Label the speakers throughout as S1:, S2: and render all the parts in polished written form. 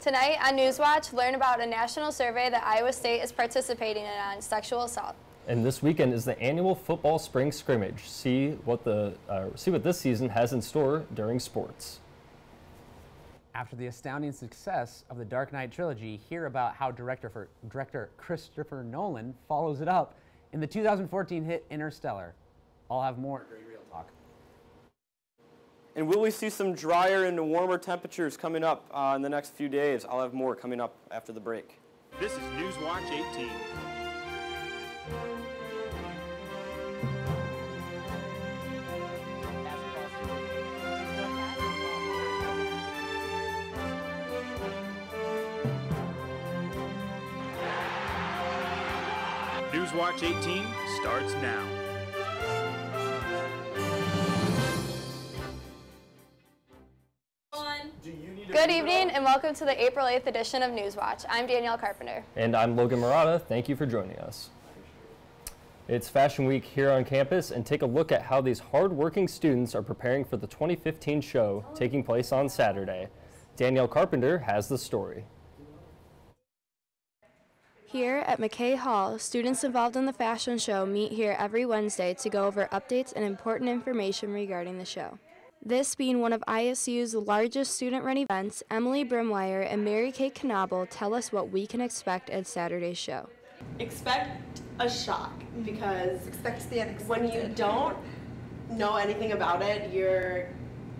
S1: Tonight on Newswatch, learn about a national survey that Iowa State is participating in on sexual assault.
S2: And this weekend is the annual football spring scrimmage. See what this season has in store during sports.
S3: After the astounding success of the Dark Knight trilogy, hear about how director Christopher Nolan follows it up in the 2014 hit Interstellar. I'll have more during Real Talk.
S4: And will we see some drier and warmer temperatures coming up in the next few days? I'll have more coming up after the break.
S5: This is Newswatch 18. Newswatch 18 starts now.
S1: Good evening and welcome to the April 8th edition of Newswatch. I'm Danielle Carpenter.
S2: And I'm Logan Murata. Thank you for joining us. It's Fashion Week here on campus, and take a look at how these hard-working students are preparing for the 2015 show taking place on Saturday. Danielle Carpenter has the story.
S6: Here at McKay Hall, students involved in the fashion show meet here every Wednesday to go over updates and important information regarding the show. This being one of ISU's largest student-run events, Emily Brimwire and Mary Kate Knobel tell us what we can expect at Saturday's show.
S7: Expect a shock, because
S8: expect the unexpected.
S7: When you don't know anything about it, you're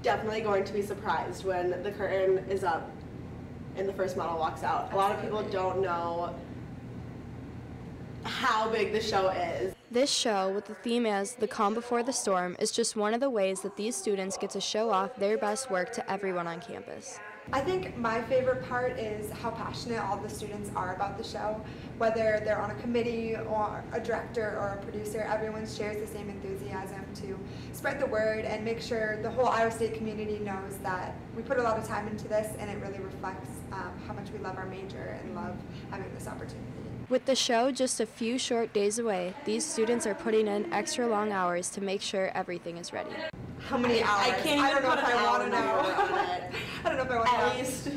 S7: definitely going to be surprised when the curtain is up and the first model walks out. A lot of people don't know how big the show is.
S6: This show, with the theme as The Calm Before the Storm, is just one of the ways that these students get to show off their best work to everyone on campus.
S8: I think my favorite part is how passionate all the students are about the show. Whether they're on a committee or a director or a producer, everyone shares the same enthusiasm to spread the word and make sure the whole Iowa State community knows that we put a lot of time into this, and it really reflects how much we love our major and love having this opportunity.
S6: With the show just a few short days away, these students are putting in extra long hours to make sure everything is ready.
S8: How many hours?
S7: I can't even put an hour
S8: I don't know if I want to know.
S7: At least.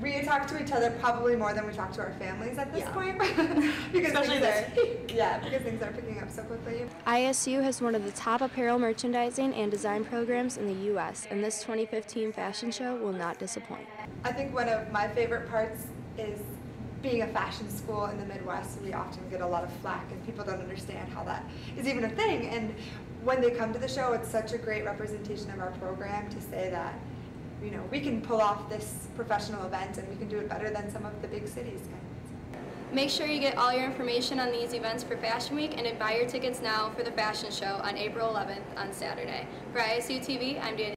S8: We talk to each other probably more than we talk to our families at this point. because because things are picking up so quickly.
S6: ISU has one of the top apparel merchandising and design programs in the U.S., and this 2015 fashion show will not disappoint.
S8: I think one of my favorite parts is being a fashion school in the Midwest. We often get a lot of flack and people don't understand how that is even a thing. And when they come to the show, it's such a great representation of our program to say that, you know, we can pull off this professional event and we can do it better than some of the big cities can.
S1: Make sure you get all your information on these events for Fashion Week and buy your tickets now for the fashion show on April 11th on Saturday. For ISU TV, I'm Danielle.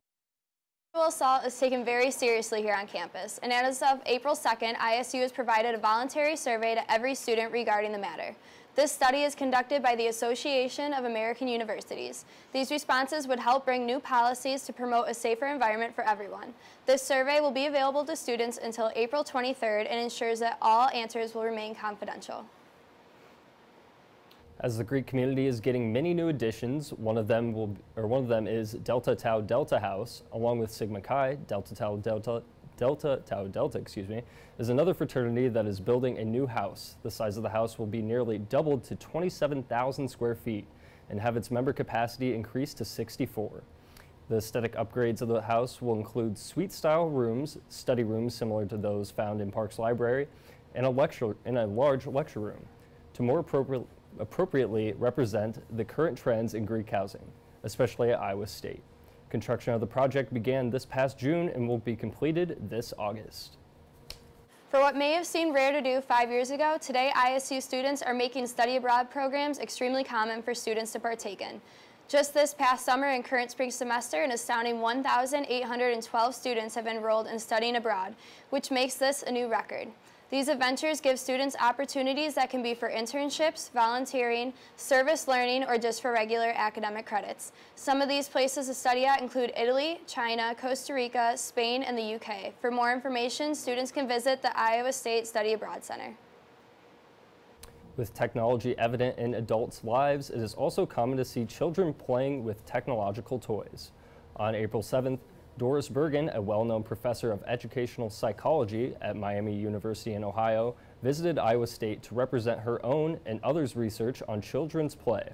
S1: Sexual assault is taken very seriously here on campus, and as of April 2nd, ISU has provided a voluntary survey to every student regarding the matter. This study is conducted by the Association of American Universities. These responses would help bring new policies to promote a safer environment for everyone. This survey will be available to students until April 23rd and ensures that all answers will remain confidential.
S2: As the Greek community is getting many new additions, one of them is Delta Tau Delta House, along with Sigma Chi. Delta Tau Delta, is another fraternity that is building a new house. The size of the house will be nearly doubled to 27,000 square feet and have its member capacity increased to 64. The aesthetic upgrades of the house will include suite-style rooms, study rooms similar to those found in Parks Library, and a large lecture room to more appropriately represent the current trends in Greek housing, especially at Iowa State. Construction of the project began this past June and will be completed this August.
S1: For what may have seemed rare to do 5 years ago, today ISU students are making study abroad programs extremely common for students to partake in. Just this past summer and current spring semester, an astounding 1,812 students have enrolled in studying abroad, which makes this a new record. These adventures give students opportunities that can be for internships, volunteering, service learning, or just for regular academic credits. Some of these places to study at include Italy, China, Costa Rica, Spain, and the UK. For more information, students can visit the Iowa State Study Abroad Center.
S2: With technology evident in adults' lives, it is also common to see children playing with technological toys. On April 7th, Doris Bergen, a well-known professor of educational psychology at Miami University in Ohio, visited Iowa State to represent her own and others' research on children's play.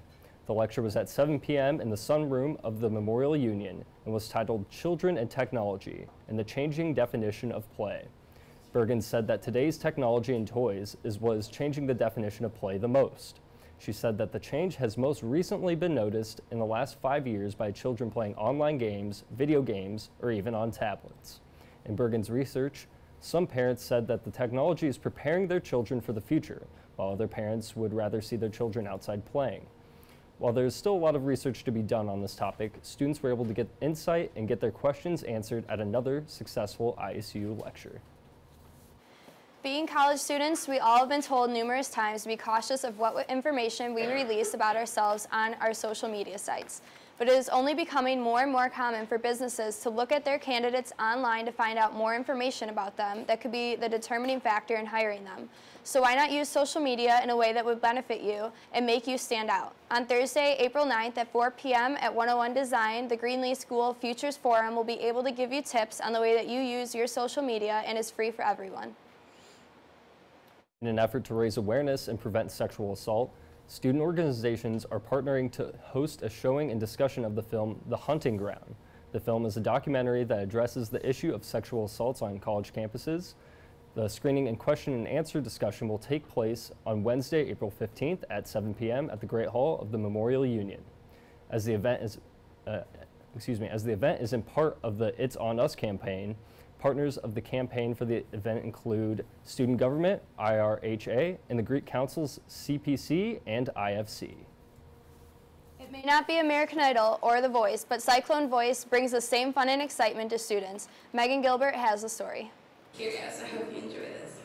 S2: The lecture was at 7 p.m. in the sunroom of the Memorial Union and was titled Children and Technology and the Changing Definition of Play. Bergen said that today's technology and toys is what is changing the definition of play the most. She said that the change has most recently been noticed in the last 5 years by children playing online games, video games, or even on tablets. In Bergen's research, some parents said that the technology is preparing their children for the future, while other parents would rather see their children outside playing. While there is still a lot of research to be done on this topic, students were able to get insight and get their questions answered at another successful ISU lecture.
S1: Being college students, we all have been told numerous times to be cautious of what information we release about ourselves on our social media sites. But it is only becoming more and more common for businesses to look at their candidates online to find out more information about them that could be the determining factor in hiring them. So why not use social media in a way that would benefit you and make you stand out? On Thursday, April 9th at 4 p.m. at 101 Design, the Greenlee School Futures Forum will be able to give you tips on the way that you use your social media, and is free for everyone.
S2: In an effort to raise awareness and prevent sexual assault, student organizations are partnering to host a showing and discussion of the film The Hunting Ground. The film is a documentary that addresses the issue of sexual assaults on college campuses. The screening and question and answer discussion will take place on Wednesday, April 15th at 7 p.m. at the Great Hall of the Memorial Union. As the event is in part of the It's On Us campaign, partners of the campaign for the event include Student Government, IRHA, and the Greek Council's CPC and IFC.
S1: It may not be American Idol or The Voice, but Cyclone Voice brings the same fun and excitement to students. Megan Gilbert has the story.
S9: Here guys, I hope you enjoy this.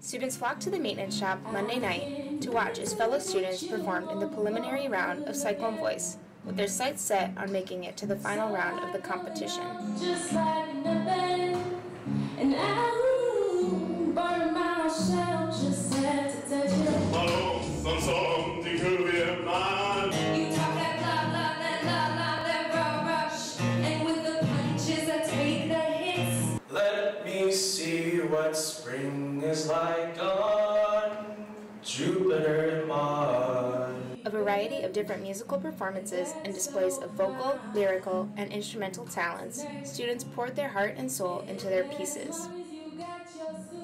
S10: Students flocked to the maintenance shop Monday night to watch as fellow students performed in the preliminary round of Cyclone Voice, with their sights set on making it to the final round of the competition.
S11: Just like in a band, and I burn myself, just had to touch it. Something could be in mind. You talk that that rush, and with the punches I take the hits. Let me see what spring is like on Jupiter and Mars.
S10: A variety of different musical performances and displays of vocal, lyrical, and instrumental talents, students poured their heart and soul into their pieces.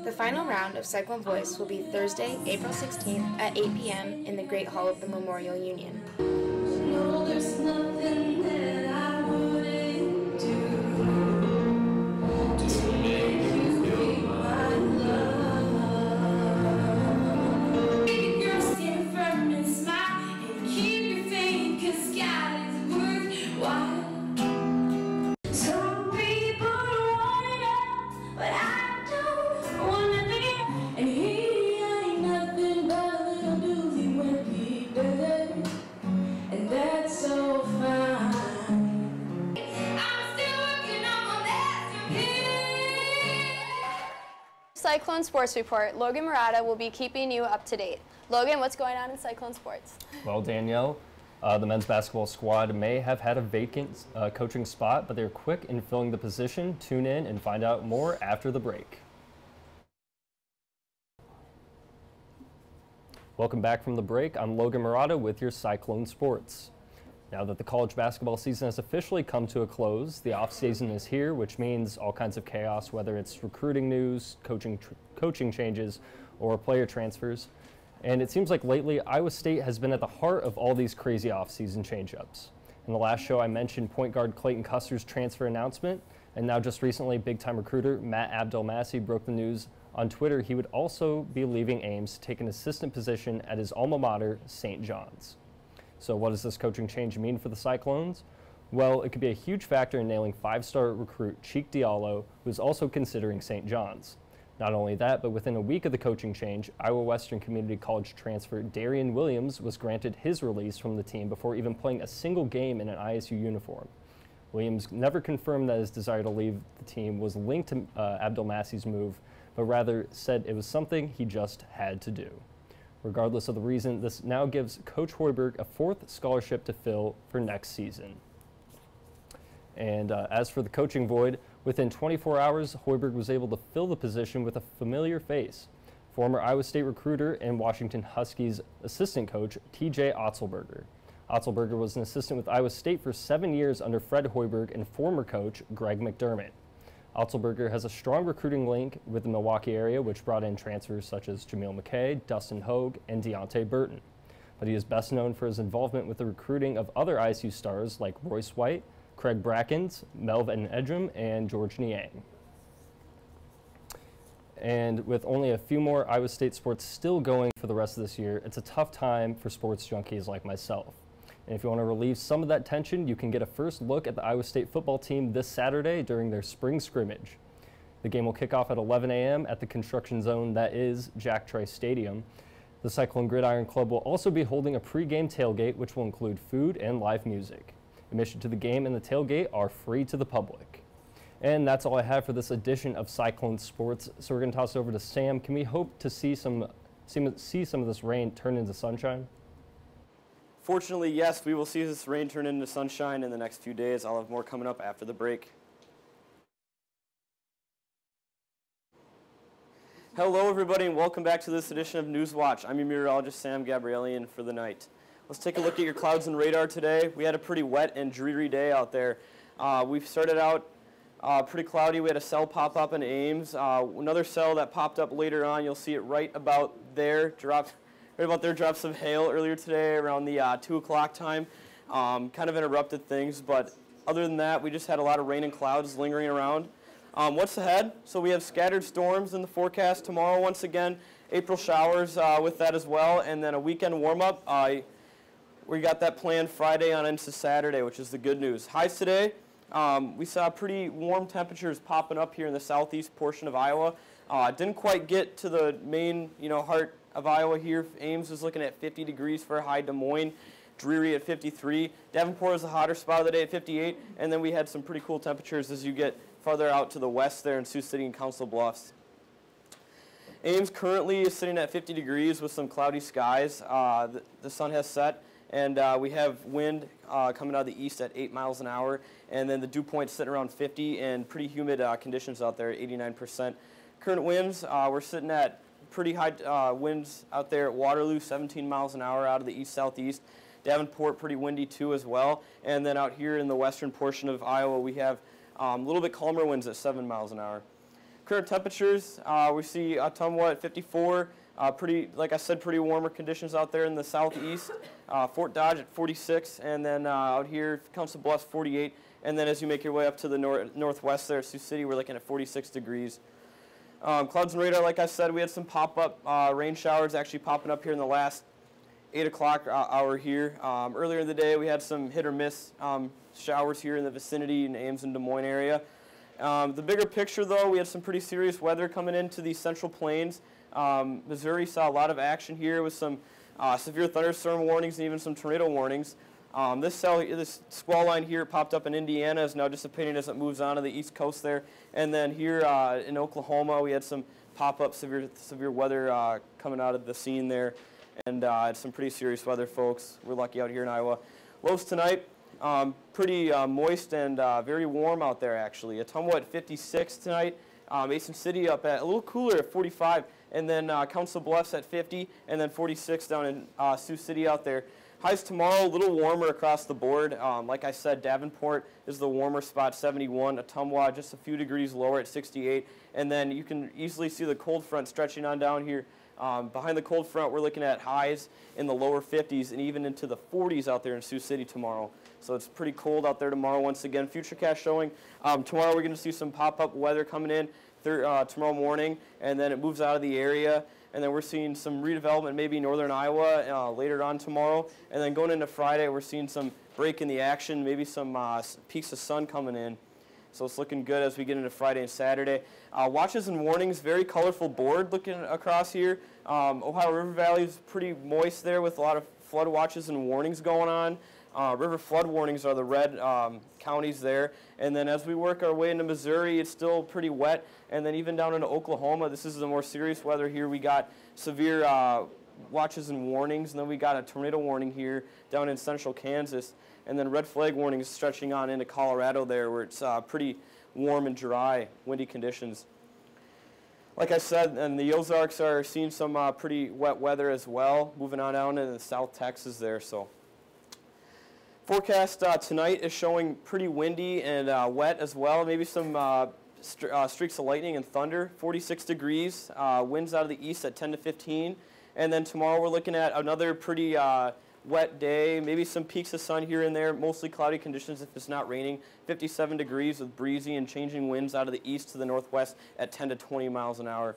S10: The final round of Cyclone Voice will be Thursday, April 16th at 8 p.m. in the Great Hall of the Memorial Union.
S11: No, there's nothing that I wouldn't do to make you feel my love. Baby girl, stand firm and smile and keep your faith, 'cause God is worthwhile. Some people want it all, but I don't wanna be. And he ain't nothing but a little doozy when he does, and that's so fine. I'm still working on my masterpiece.
S1: Cyclone Sports Report. Logan Murata will be keeping you up to date. Logan, what's going on in Cyclone Sports?
S2: Well, Danielle, the men's basketball squad may have had a vacant coaching spot, but they're quick in filling the position. Tune in and find out more after the break. Welcome back from the break. I'm Logan Murata with your Cyclone Sports. Now that the college basketball season has officially come to a close, the off-season is here, which means all kinds of chaos, whether it's recruiting news, coaching changes, or player transfers. And it seems like lately, Iowa State has been at the heart of all these crazy off-season change-ups. In the last show, I mentioned point guard Clayton Custer's transfer announcement, and now just recently, big-time recruiter Matt Abdelmassih broke the news on Twitter he would also be leaving Ames to take an assistant position at his alma mater, St. John's. So what does this coaching change mean for the Cyclones? Well, it could be a huge factor in nailing five-star recruit Cheek Diallo, who is also considering St. John's. Not only that, but within a week of the coaching change, Iowa Western Community College transfer Darian Williams was granted his release from the team before even playing a single game in an ISU uniform. Williams never confirmed that his desire to leave the team was linked to Abdelmassih's move, but rather said it was something he just had to do. Regardless of the reason, this now gives Coach Hoiberg a fourth scholarship to fill for next season. And as for the coaching void, within 24 hours, Hoiberg was able to fill the position with a familiar face. Former Iowa State recruiter and Washington Huskies assistant coach, T.J. Otzelberger. Otzelberger was an assistant with Iowa State for 7 years under Fred Hoiberg and former coach Greg McDermott. Otzelberger has a strong recruiting link with the Milwaukee area, which brought in transfers such as Jamil McKay, Dustin Hogue, and Deontay Burton. But he is best known for his involvement with the recruiting of other ISU stars like Royce White, Craig Brackens, Melvin Edrum, and George Niang. And with only a few more Iowa State sports still going for the rest of this year, it's a tough time for sports junkies like myself. And if you want to relieve some of that tension, you can get a first look at the Iowa State football team this Saturday during their spring scrimmage. The game will kick off at 11 a.m. at the construction zone that is Jack Trice Stadium. The Cyclone Gridiron Club will also be holding a pregame tailgate, which will include food and live music. Admission to the game and the tailgate are free to the public. And that's all I have for this edition of Cyclone Sports. So we're going to toss it over to Sam. Can we hope to see some of this rain turn into sunshine?
S4: Fortunately, yes, we will see this rain turn into sunshine in the next few days. I'll have more coming up after the break. Hello, everybody, and welcome back to this edition of Newswatch. I'm your meteorologist, Sam Gabrielian, for the night. Let's take a look at your clouds and radar today. We had a pretty wet and dreary day out there. We started out pretty cloudy. We had a cell pop up in Ames. Another cell that popped up later on. You'll see it right about there. Dropped some hail earlier today around the 2 o'clock time. Kind of interrupted things, but other than that, we just had a lot of rain and clouds lingering around. What's ahead? So we have scattered storms in the forecast tomorrow once again. April showers with that as well, and then a weekend warm-up. We got that planned Friday on into Saturday, which is the good news. Highs today, we saw pretty warm temperatures popping up here in the southeast portion of Iowa. Didn't quite get to the main, heart of Iowa here. Ames was looking at 50 degrees for a high. Des Moines, dreary at 53. Davenport was the hotter spot of the day at 58. And then we had some pretty cool temperatures as you get farther out to the west there in Sioux City and Council Bluffs. Ames currently is sitting at 50 degrees with some cloudy skies. The sun has set. And we have wind coming out of the east at 8 miles an hour. And then the dew point's sitting around 50 and pretty humid conditions out there at 89%. Current winds, we're sitting at pretty high winds out there at Waterloo, 17 miles an hour out of the east-southeast. Davenport, pretty windy too as well. And then out here in the western portion of Iowa, we have a little bit calmer winds at 7 miles an hour. Current temperatures, we see Ottumwa at 54. Like I said, pretty warmer conditions out there in the southeast. Fort Dodge at 46, and then out here, Council Bluffs 48. And then as you make your way up to the northwest there at Sioux City, we're looking at 46 degrees. Clouds and radar, like I said, we had some pop-up rain showers actually popping up here in the last 8 o'clock hour here. Earlier in the day, we had some hit-or-miss showers here in the vicinity in Ames and Des Moines area. The bigger picture, though, we had some pretty serious weather coming into the Central Plains. Missouri saw a lot of action here with some severe thunderstorm warnings and even some tornado warnings. This squall line here popped up in Indiana, is now dissipating as it moves on to the east coast there. And then here in Oklahoma, we had some pop-up severe weather coming out of the scene there. And it's some pretty serious weather, folks. We're lucky out here in Iowa. Lows tonight, pretty moist and very warm out there, actually. Ottumwa at 56 tonight. Mason City up at a little cooler at 45. And then Council Bluffs at 50. And then 46 down in Sioux City out there. Highs tomorrow, a little warmer across the board. Like I said, Davenport is the warmer spot, 71. Ottumwa just a few degrees lower at 68. And then you can easily see the cold front stretching on down here. Behind the cold front, we're looking at highs in the lower 50s and even into the 40s out there in Sioux City tomorrow. So it's pretty cold out there tomorrow once again. Futurecast showing tomorrow we're going to see some pop-up weather coming in tomorrow morning, and then it moves out of the area. And then we're seeing some redevelopment maybe northern Iowa later on tomorrow. And then going into Friday, we're seeing some break in the action, maybe some peaks of sun coming in. So it's looking good as we get into Friday and Saturday. Watches and warnings, very colorful board looking across here. Ohio River Valley is pretty moist there with a lot of flood watches and warnings going on. River flood warnings are the red counties there. And then as we work our way into Missouri, it's still pretty wet. And then even down into Oklahoma, this is the more serious weather here. We got severe watches and warnings. And then we got a tornado warning here down in central Kansas. And then red flag warning is stretching on into Colorado there, where it's pretty warm and dry, windy conditions. Like I said, and the Ozarks are seeing some pretty wet weather as well, moving on down into South Texas there. So, forecast tonight is showing pretty windy and wet as well. Maybe some streaks of lightning and thunder. 46 degrees. Winds out of the east at 10 to 15. And then tomorrow we're looking at another pretty wet day. Maybe some peaks of sun here and there. Mostly cloudy conditions if it's not raining. 57 degrees with breezy and changing winds out of the east to the northwest at 10 to 20 miles an hour.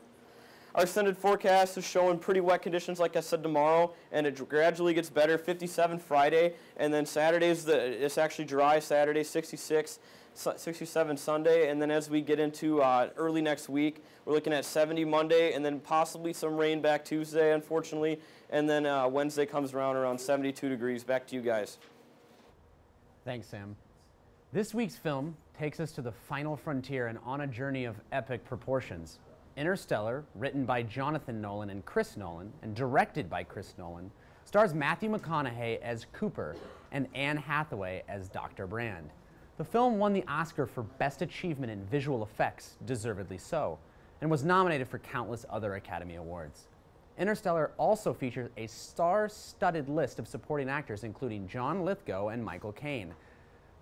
S4: Our extended forecast is showing pretty wet conditions, like I said, tomorrow, and it gradually gets better. 57 Friday, and then Saturday's it's actually dry. Saturday, 66, 67 Sunday, and then as we get into early next week, we're looking at 70 Monday, and then possibly some rain back Tuesday, unfortunately, and then Wednesday comes around 72 degrees. Back to you guys.
S3: Thanks, Sam. This week's film takes us to the final frontier and on a journey of epic proportions. Interstellar, written by Jonathan Nolan and Chris Nolan, and directed by Chris Nolan, stars Matthew McConaughey as Cooper and Anne Hathaway as Dr. Brand. The film won the Oscar for Best Achievement in Visual Effects, deservedly so, and was nominated for countless other Academy Awards. Interstellar also features a star-studded list of supporting actors, including John Lithgow and Michael Caine.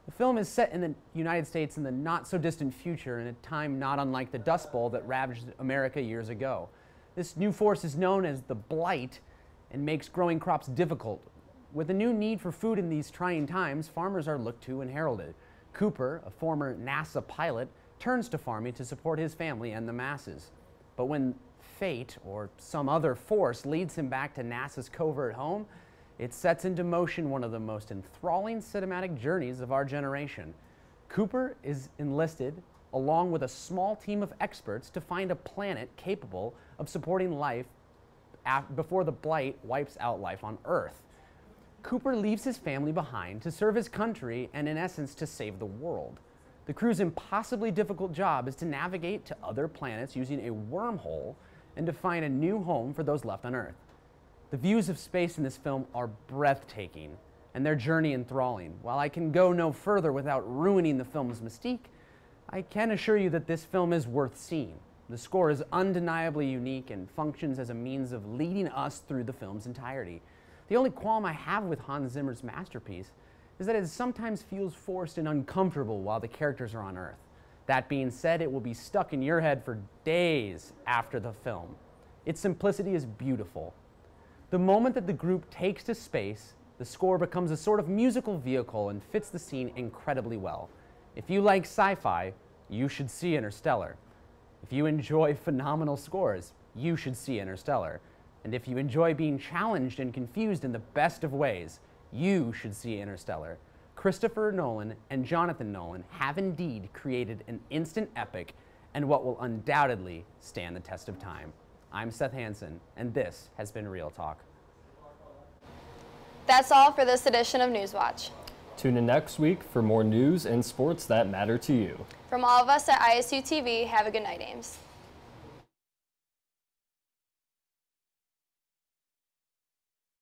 S3: The film is set in the United States in the not-so-distant future in a time not unlike the Dust Bowl that ravaged America years ago. This new force is known as the Blight and makes growing crops difficult. With a new need for food in these trying times, farmers are looked to and heralded. Cooper, a former NASA pilot, turns to farming to support his family and the masses. But when fate or some other force leads him back to NASA's covert home, it sets into motion one of the most enthralling cinematic journeys of our generation. Cooper is enlisted along with a small team of experts to find a planet capable of supporting life before the Blight wipes out life on Earth. Cooper leaves his family behind to serve his country and, in essence, to save the world. The crew's impossibly difficult job is to navigate to other planets using a wormhole and to find a new home for those left on Earth. The views of space in this film are breathtaking and their journey enthralling. While I can go no further without ruining the film's mystique, I can assure you that this film is worth seeing. The score is undeniably unique and functions as a means of leading us through the film's entirety. The only qualm I have with Hans Zimmer's masterpiece is that it sometimes feels forced and uncomfortable while the characters are on Earth. That being said, it will be stuck in your head for days after the film. Its simplicity is beautiful. The moment that the group takes to space, the score becomes a sort of musical vehicle and fits the scene incredibly well. If you like sci-fi, you should see Interstellar. If you enjoy phenomenal scores, you should see Interstellar. And if you enjoy being challenged and confused in the best of ways, you should see Interstellar. Christopher Nolan and Jonathan Nolan have indeed created an instant epic and what will undoubtedly stand the test of time. I'm Seth Hansen, and this has been Real Talk.
S1: That's all for this edition of Newswatch.
S2: Tune in next week for more news and sports that matter to you.
S1: From all of us at ISU TV, have a good night, Ames.